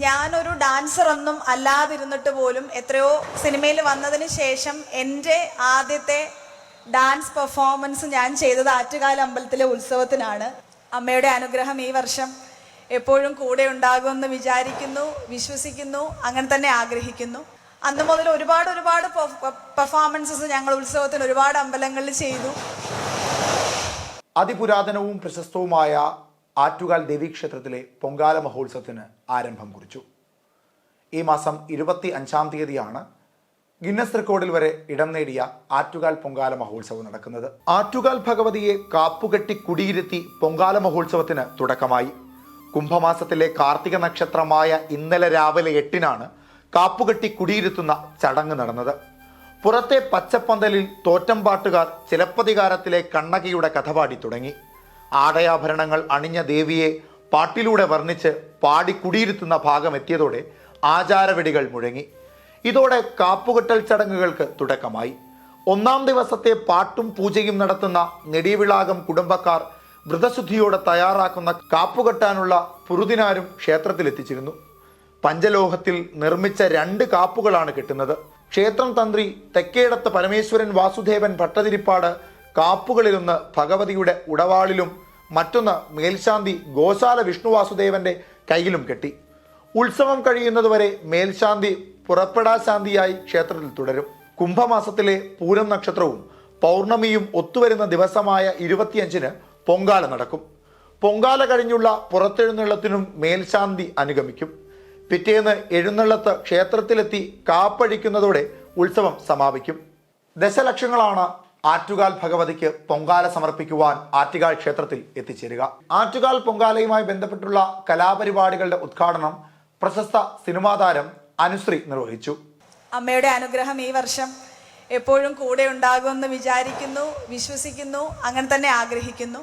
ഞാനൊരു ഡാൻസർ ഒന്നും അല്ലാതിരുന്നിട്ട് പോലും എത്രയോ സിനിമയിൽ വന്നതിന് ശേഷം എൻ്റെ ആദ്യത്തെ ഡാൻസ് പെർഫോമൻസ് ഞാൻ ചെയ്തത് ആറ്റുകാൽ അമ്പലത്തിലെ ഉത്സവത്തിനാണ്. അമ്മയുടെ അനുഗ്രഹം ഈ വർഷം എപ്പോഴും കൂടെ ഉണ്ടാകുമെന്ന് വിചാരിക്കുന്നു, വിശ്വസിക്കുന്നു, അങ്ങനെ തന്നെ ആഗ്രഹിക്കുന്നു. അന്ന് മുതൽ ഒരുപാട് പെർഫോമൻസസ് ഞങ്ങൾ ഉത്സവത്തിന് ഒരുപാട് അമ്പലങ്ങളിൽ ചെയ്തു. അതിപുരാതനവും പ്രശസ്തവുമായ ആറ്റുകാൽ ദേവീക്ഷേത്രത്തിലെ പൊങ്കാല മഹോത്സവത്തിന് ആരംഭം കുറിച്ചു. ഈ മാസം 25-ാം തീയതിയാണ് ഗിന്നസ് റെക്കോർഡിൽ വരെ ഇടം നേടിയ ആറ്റുകാൽ പൊങ്കാല മഹോത്സവം നടക്കുന്നത്. ആറ്റുകാൽ ഭഗവതിയെ കാപ്പുകെട്ടി കുടിയിരുത്തി പൊങ്കാല മഹോത്സവത്തിന് തുടക്കമായി. കുംഭമാസത്തിലെ കാർത്തിക നക്ഷത്രമായ ഇന്നലെ രാവിലെ 8-നാണ് കാപ്പുകെട്ടി കുടിയിരുത്തുന്ന ചടങ്ങ് നടന്നത്. പുറത്തെ പച്ചപ്പന്തലിൽ തോറ്റംപാട്ടുകാർ ചിലപ്പതികാരത്തിലെ കണ്ണകിയുടെ കഥ പാടി തുടങ്ങി. ആടയാഭരണങ്ങൾ അണിഞ്ഞ ദേവിയെ പാട്ടിലൂടെ വർണ്ണിച്ച് പാടി കുടിയിരുത്തുന്ന ഭാഗം എത്തിയതോടെ ആചാരവെടികൾ മുഴങ്ങി. ഇതോടെ കാപ്പുകെട്ടൽ ചടങ്ങുകൾക്ക് തുടക്കമായി. 1-ാം ദിവസത്തെ പാട്ടും പൂജയും നടത്തുന്ന നെടിവിളാകം കുടുംബക്കാർ വ്രതശുദ്ധിയോടെ തയ്യാറാക്കുന്ന കാപ്പുകെട്ടാനുള്ള പുറുതിനാരും ക്ഷേത്രത്തിലെത്തിച്ചിരുന്നു. പഞ്ചലോഹത്തിൽ നിർമ്മിച്ച 2 കാപ്പുകളാണ് കെട്ടുന്നത്. ക്ഷേത്രം തന്ത്രി തെക്കേടത്ത് പരമേശ്വരൻ വാസുദേവൻ ഭട്ടതിരിപ്പാട് കാപ്പുകളിലൊന്ന് ഭഗവതിയുടെ ഉടവാളിലും മറ്റൊന്ന് മേൽശാന്തി ഗോശാല വിഷ്ണു വാസുദേവന്റെ കയ്യിലും കെട്ടി. ഉത്സവം കഴിയുന്നതുവരെ മേൽശാന്തി പുറപ്പെടാശാന്തിയായി ക്ഷേത്രത്തിൽ തുടരും. കുംഭമാസത്തിലെ പൂരം നക്ഷത്രവും പൗർണമിയും ഒത്തുവരുന്ന ദിവസമായ 25-ന് പൊങ്കാല നടക്കും. പൊങ്കാല കഴിഞ്ഞുള്ള പുറത്തെഴുന്നള്ളത്തിനും മേൽശാന്തി അനുഗമിക്കും. പിറ്റേന്ന് എഴുന്നള്ളത്ത് ക്ഷേത്രത്തിലെത്തി കാപ്പഴിക്കുന്നതോടെ ഉത്സവം സമാപിക്കും. ദശലക്ഷങ്ങളാണ് ആറ്റുകാൽ ഭഗവതിക്ക് പൊങ്കാല സമർപ്പിക്കുവാൻ ആറ്റുകാൽ ക്ഷേത്രത്തിൽ എത്തിച്ചേരുക. ആറ്റുകാൽ പൊങ്കാലയുമായി ബന്ധപ്പെട്ടുള്ള കലാപരിപാടികളുടെ ഉദ്ഘാടനം പ്രശസ്ത സിനിമാ താരം അനുശ്രീ നിർവഹിച്ചു. അമ്മയുടെ അനുഗ്രഹം ഈ വർഷം എപ്പോഴും കൂടെ ഉണ്ടാകുമെന്ന് വിചാരിക്കുന്നു, വിശ്വസിക്കുന്നു, അങ്ങനെ തന്നെ ആഗ്രഹിക്കുന്നു.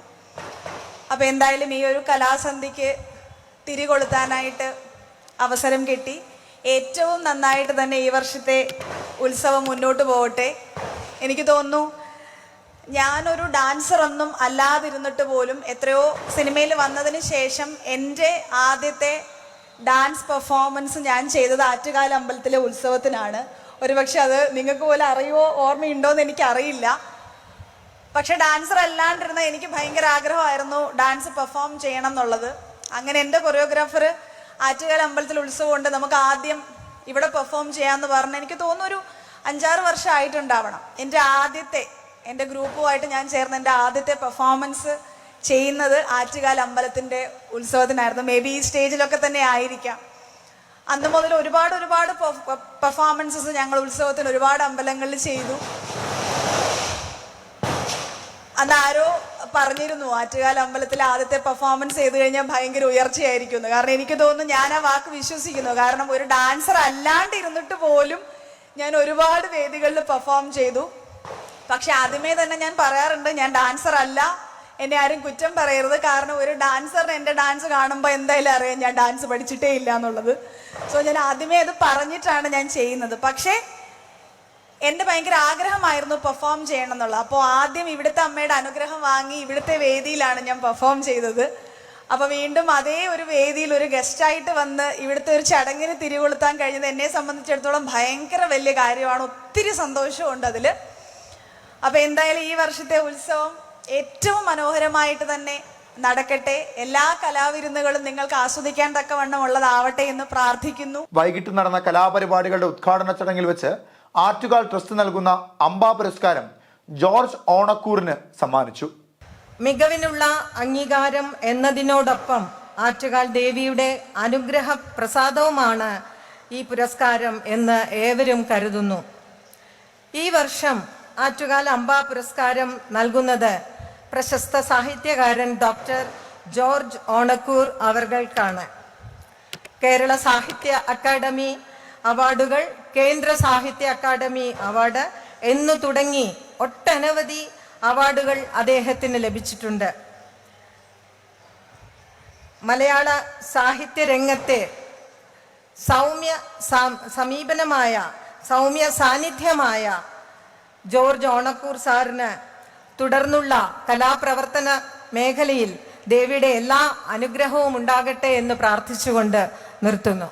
അപ്പോൾ എന്തായാലും ഈ ഒരു കലാസന്ധിക്ക് തിരികൊളുത്താനായിട്ട് അവസരം കിട്ടി. ഏറ്റവും നന്നായിട്ട് തന്നെ ഈ വർഷത്തെ ഉത്സവം മുന്നോട്ട് പോകട്ടെ. എനിക്ക് തോന്നുന്നു ഞാനൊരു ഡാൻസർ ഒന്നും അല്ലാതിരുന്നിട്ട് പോലും എത്രയോ സിനിമയിൽ വന്നതിന് ശേഷം എൻ്റെ ആദ്യത്തെ ഡാൻസ് പെർഫോമൻസ് ഞാൻ ചെയ്തത് ആറ്റുകാൽ അമ്പലത്തിലെ ഉത്സവത്തിനാണ്. ഒരുപക്ഷെ അത് നിങ്ങൾക്ക് പോലെ അറിയുമോ ഓർമ്മയുണ്ടോ എന്ന് എനിക്കറിയില്ല. പക്ഷെ ഡാൻസർ അല്ലാണ്ടിരുന്ന എനിക്ക് ഭയങ്കര ആഗ്രഹമായിരുന്നു ഡാൻസ് പെർഫോം ചെയ്യണം എന്നുള്ളത്. അങ്ങനെ എൻ്റെ കൊറിയോഗ്രാഫർ ആറ്റുകാൽ അമ്പലത്തിൽ ഉത്സവമുണ്ട്, നമുക്ക് ആദ്യം ഇവിടെ പെർഫോം ചെയ്യാമെന്ന് പറഞ്ഞ് എനിക്ക് തോന്നുന്നു ഒരു 5-6 വർഷം ആയിട്ടുണ്ടാവണം. എൻ്റെ ഗ്രൂപ്പുമായിട്ട് ഞാൻ ചേർന്ന് എൻ്റെ ആദ്യത്തെ പെർഫോമൻസ് ചെയ്യുന്നത് ആറ്റുകാൽ അമ്പലത്തിൻ്റെ ഉത്സവത്തിനായിരുന്നു. മേ ബി ഈ സ്റ്റേജിലൊക്കെ തന്നെ ആയിരിക്കാം. അന്ന് മുതൽ ഒരുപാട് പെർഫോമൻസസ് ഞങ്ങൾ ഉത്സവത്തിന് ഒരുപാട് അമ്പലങ്ങളിൽ ചെയ്തു. അന്ന് ആരോ പറഞ്ഞിരുന്നു ആറ്റുകാൽ അമ്പലത്തിൽ ആദ്യത്തെ പെർഫോമൻസ് ചെയ്ത് കഴിഞ്ഞാൽ ഭയങ്കര ഉയർച്ചയായിരിക്കുന്നു. കാരണം എനിക്ക് തോന്നുന്നു ഞാൻ ആ വാക്ക് വിശ്വസിക്കുന്നു. കാരണം ഒരു ഡാൻസർ അല്ലാണ്ട് ഇരുന്നിട്ട് പോലും ഞാൻ ഒരുപാട് വേദികളിൽ പെർഫോം ചെയ്തു. പക്ഷെ ആദ്യമേ തന്നെ ഞാൻ പറയാറുണ്ട്, ഞാൻ ഡാൻസർ അല്ല, എന്നെ ആരും കുറ്റം പറയരുത്. കാരണം ഒരു ഡാൻസറിന് എൻ്റെ ഡാൻസ് കാണുമ്പോൾ എന്തായാലും അറിയാം ഞാൻ ഡാൻസ് പഠിച്ചിട്ടേ ഇല്ല എന്നുള്ളത്. സോ ഞാൻ ആദ്യമേ അത് പറഞ്ഞിട്ടാണ് ഞാൻ ചെയ്യുന്നത്. പക്ഷേ എൻ്റെ ഭയങ്കര ആഗ്രഹമായിരുന്നു പെർഫോം ചെയ്യണം എന്നുള്ളത്. അപ്പോൾ ആദ്യം ഇവിടുത്തെ അമ്മയുടെ അനുഗ്രഹം വാങ്ങി ഇവിടുത്തെ വേദിയിലാണ് ഞാൻ പെർഫോം ചെയ്തത്. അപ്പോൾ വീണ്ടും അതേ ഒരു വേദിയിൽ ഒരു ഗസ്റ്റായിട്ട് വന്ന് ഇവിടുത്തെ ഒരു ചടങ്ങിന് തിരികൊളുത്താൻ കഴിഞ്ഞത് എന്നെ സംബന്ധിച്ചിടത്തോളം ഭയങ്കര വലിയ കാര്യമാണ്. ഒത്തിരി സന്തോഷമുണ്ട് അതിൽ. അപ്പോൾ എന്തായാലും ഈ വർഷത്തെ ഉത്സവം ഏറ്റവും മനോഹരമായിട്ട് തന്നെ നടക്കട്ടെ. എല്ലാ കലാവിരുന്നുകളും നിങ്ങൾക്ക് ആസ്വദിക്കാൻ തക്കവണ്ണം ഉള്ളതാവട്ടെ എന്ന് പ്രാർത്ഥിക്കുന്നു. വൈകിട്ട് നടന്ന കലാപരിപാടികളുടെ ഉദ്ഘാടന ചടങ്ങിൽ വെച്ച് ആറ്റുകാൽ ട്രസ്റ്റ് നൽകുന്ന അംബ പുരസ്കാരം ജോർജ് ഓണക്കൂറിന് സമ്മാനിച്ചു. മികവിനുള്ള അംഗീകാരം എന്നതിനോടൊപ്പം ആറ്റുകാൽ ദേവിയുടെ അനുഗ്രഹ പ്രസാദവുമാണ് ഈ പുരസ്കാരം എന്ന് ഏവരും കരുതുന്നു. ഈ വർഷം ആറ്റുകാൽ അംബ പുരസ്കാരം നൽകുന്നത് പ്രശസ്ത സാഹിത്യകാരൻ ഡോക്ടർ ജോർജ് ഓണക്കൂർ അവർകൾക്കാണ്. കേരള സാഹിത്യ അക്കാദമി അവാർഡുകൾ, കേന്ദ്ര സാഹിത്യ അക്കാദമി അവാർഡ് എന്നു തുടങ്ങി ഒട്ടനവധി അവാർഡുകൾ അദ്ദേഹത്തിന് ലഭിച്ചിട്ടുണ്ട്. മലയാള സാഹിത്യ രംഗത്തെ സൗമ്യ സാന്നിധ്യമായ ജോർജ് ഓണക്കൂർ സാറിന് തുടർന്നുള്ള കലാപ്രവർത്തന മേഖലയിൽ ദേവിയുടെ എല്ലാ അനുഗ്രഹവും ഉണ്ടാകട്ടെ എന്ന് പ്രാർത്ഥിച്ചുകൊണ്ട് നിർത്തുന്നു.